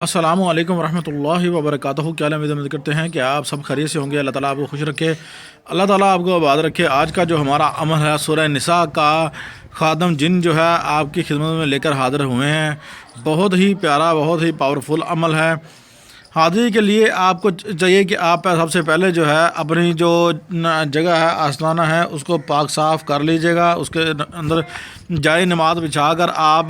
السلام علیکم ورحمۃ اللہ وبرکاتہ۔ کیا امید کرتے ہیں کہ آپ سب خیریت سے ہوں گے۔ اللہ تعالیٰ آپ کو خوش رکھے، اللہ تعالیٰ آپ کو آباد رکھے۔ آج کا جو ہمارا عمل ہے سورہ نساء کا خادم جن جو ہے آپ کی خدمت میں لے کر حاضر ہوئے ہیں۔ بہت ہی پیارا، بہت ہی پاورفل عمل ہے۔ حاضری کے لیے آپ کو چاہیے کہ آپ سب سے پہلے جو ہے اپنی جو جگہ ہے آستانہ ہے اس کو پاک صاف کر لیجیے گا۔ اس کے اندر جائے نماز بچھا کر آپ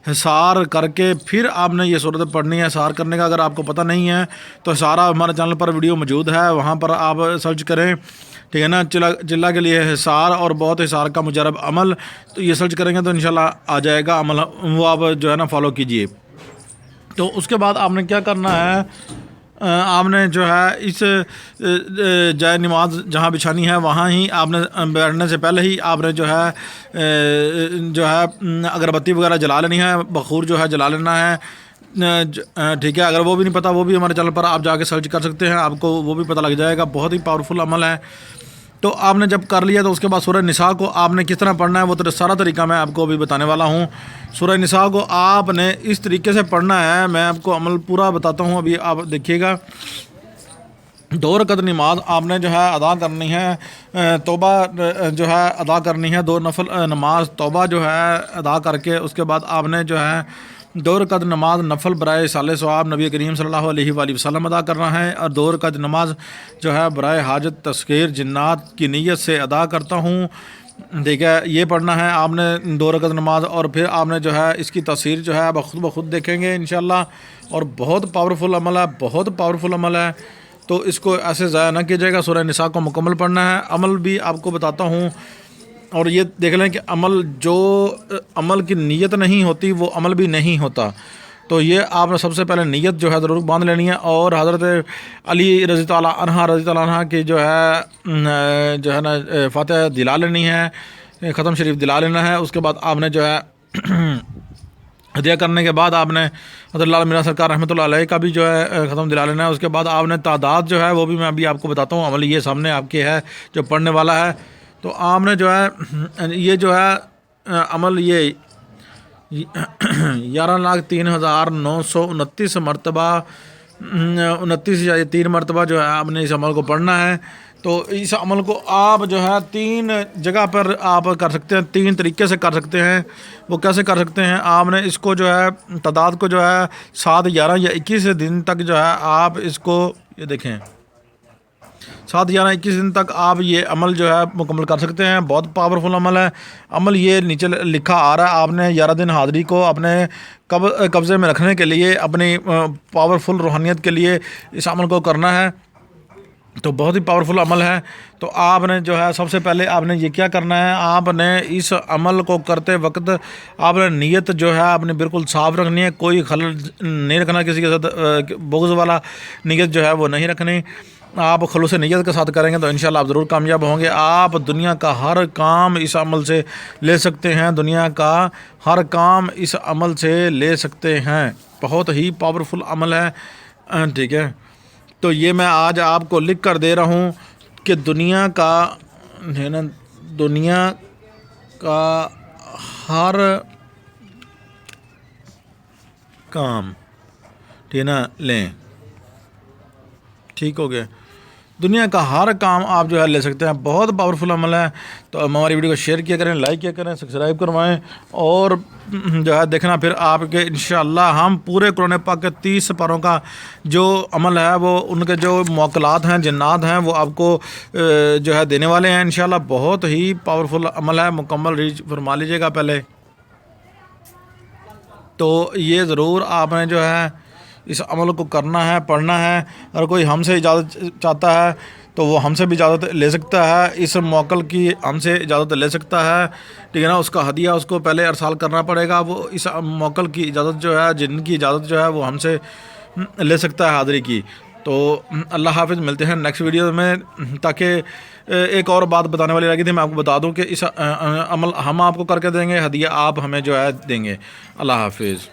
حصار کر کے پھر آپ نے یہ صورت پڑھنی ہے۔ حصار کرنے کا اگر آپ کو پتہ نہیں ہے تو حصارہ ہمارے چینل پر ویڈیو موجود ہے، وہاں پر آپ سرچ کریں، ٹھیک ہے نا، چلا کے لیے حصار اور بہت حصار کا مجرب عمل، تو یہ سرچ کریں گے تو انشاءاللہ آ جائے گا عمل، وہ آپ جو ہے نا فالو کیجیے۔ تو اس کے بعد آپ نے کیا کرنا ہے، آپ نے جو ہے اس جائے نماز جہاں بچھانی ہے وہاں ہی آپ نے بیٹھنے سے پہلے ہی آپ نے جو ہے اگربتی وغیرہ جلا لینی ہے، بخور جو ہے جلا لینا ہے، ٹھیک ہے۔ اگر وہ بھی نہیں پتہ وہ بھی ہمارے چینل پر آپ جا کے سرچ کر سکتے ہیں، آپ کو وہ بھی پتہ لگ جائے گا۔ بہت ہی پاورفل عمل ہے۔ تو آپ نے جب کر لیا تو اس کے بعد سورہ نساء کو آپ نے کس طرح پڑھنا ہے وہ سارا طریقہ میں آپ کو ابھی بتانے والا ہوں۔ سورہ نساء کو آپ نے اس طریقے سے پڑھنا ہے، میں آپ کو عمل پورا بتاتا ہوں، ابھی آپ دیکھیے گا۔ 2 رکعت نماز آپ نے جو ہے ادا کرنی ہے، توبہ جو ہے ادا کرنی ہے، 2 نفل نماز توبہ جو ہے ادا کر کے اس کے بعد آپ نے جو ہے 2 رکعت نماز نفل برائے سال ثواب نبی کریم صلی اللہ علیہ وآلہ وسلم ادا کرنا ہے، اور 2 رکعت نماز جو ہے برائے حاجت تذکیر جنات کی نیت سے ادا کرتا ہوں، ٹھیک ہے۔ یہ پڑھنا ہے آپ نے 2 رکعت نماز، اور پھر آپ نے جو ہے اس کی تفسیر جو ہے بخود دیکھیں گے انشاءاللہ۔ اور بہت پاورفل عمل ہے، بہت پاورفل عمل ہے، تو اس کو ایسے ضائع نہ کیجیے گا۔ سورہ نساء کو مکمل پڑھنا ہے۔ عمل بھی آپ کو بتاتا ہوں، اور یہ دیکھ لیں کہ جو عمل کی نیت نہیں ہوتی وہ عمل بھی نہیں ہوتا۔ تو یہ آپ نے سب سے پہلے نیت جو ہے ضرور باندھ لینی ہے، اور حضرت علی رضی اللہ عنہ کی جو ہے نا فاتحہ دلا لینی ہے، ختم شریف دلا لینا ہے۔ اس کے بعد آپ نے جو ہے ہدیہ کرنے کے بعد آپ نے حضرت لال میرا سرکار رحمۃ اللہ علیہ کا بھی جو ہے ختم دلا لینا ہے۔ اس کے بعد آپ نے تعداد جو ہے وہ بھی میں ابھی آپ کو بتاتا ہوں، عمل یہ سامنے آپ کے ہے جو پڑھنے والا ہے۔ تو آپ نے جو ہے یہ جو ہے عمل یہ 11,03,929 مرتبہ 29 یا 3 مرتبہ جو ہے آپ نے اس عمل کو پڑھنا ہے۔ تو اس عمل کو آپ جو ہے 3 جگہ پر آپ کر سکتے ہیں، 3 طریقے سے کر سکتے ہیں۔ وہ کیسے کر سکتے ہیں، آپ نے اس کو جو ہے تعداد کو جو ہے 7، 11 یا 21 دن تک جو ہے آپ اس کو یہ دیکھیں 7، 11، 21 دن تک آپ یہ عمل جو ہے مکمل کر سکتے ہیں۔ بہت پاورفل عمل ہے۔ عمل یہ نیچے لکھا آ رہا ہے، آپ نے 11 دن حاضری کو اپنے قبضے میں رکھنے کے لیے، اپنی پاورفل روحانیت کے لیے اس عمل کو کرنا ہے۔ تو بہت ہی پاورفل عمل ہے۔ تو آپ نے جو ہے سب سے پہلے آپ نے یہ کیا کرنا ہے، آپ نے اس عمل کو کرتے وقت آپ نے نیت جو ہے آپ نے بالکل صاف رکھنی ہے، کوئی خلل نہیں رکھنا، کسی کے ساتھ بغض والا نیت جو ہے وہ نہیں رکھنی۔ آپ خلوص نیت کے ساتھ کریں گے تو انشاءاللہ آپ ضرور کامیاب ہوں گے۔ آپ دنیا کا ہر کام اس عمل سے لے سکتے ہیں، دنیا کا ہر کام اس عمل سے لے سکتے ہیں۔ بہت ہی پاورفل عمل ہے، ٹھیک ہے۔ تو یہ میں آج آپ کو لکھ کر دے رہا ہوں کہ دنیا کا ہر کام، ٹھیک ہے نا، لیں، ٹھیک ہو گیا۔ دنیا کا ہر کام آپ جو ہے لے سکتے ہیں۔ بہت پاورفل عمل ہے۔ تو ہماری ویڈیو کو شیئر کیا کریں، لائک کیا کریں، سبسکرائب کروائیں، اور جو ہے دیکھنا پھر آپ کے انشاءاللہ ہم پورے قرآن پاک کے 30 پاروں کا جو عمل ہے وہ ان کے جو موکلات ہیں، جنات ہیں، وہ آپ کو جو ہے دینے والے ہیں انشاءاللہ۔ بہت ہی پاورفل عمل ہے، مکمل ریچ فرما لیجیے گا پہلے۔ تو یہ ضرور آپ نے جو ہے اس عمل کو کرنا ہے، پڑھنا ہے۔ اگر کوئی ہم سے اجازت چاہتا ہے تو وہ ہم سے بھی اجازت لے سکتا ہے، اس موکل کی ہم سے اجازت لے سکتا ہے، ٹھیک ہے نا۔ اس کا ہدیہ اس کو پہلے ارسال کرنا پڑے گا، وہ اس موکل کی اجازت جو ہے، جن کی اجازت جو ہے وہ ہم سے لے سکتا ہے حاضری کی۔ تو اللہ حافظ، ملتے ہیں نیکسٹ ویڈیو میں۔ تاکہ ایک اور بات بتانے والی لگی تھی، میں آپ کو بتا دوں کہ اس عمل ہم آپ کو کر کے دیں گے، ہدیہ آپ ہمیں جو ہے دیں گے۔ اللہ حافظ۔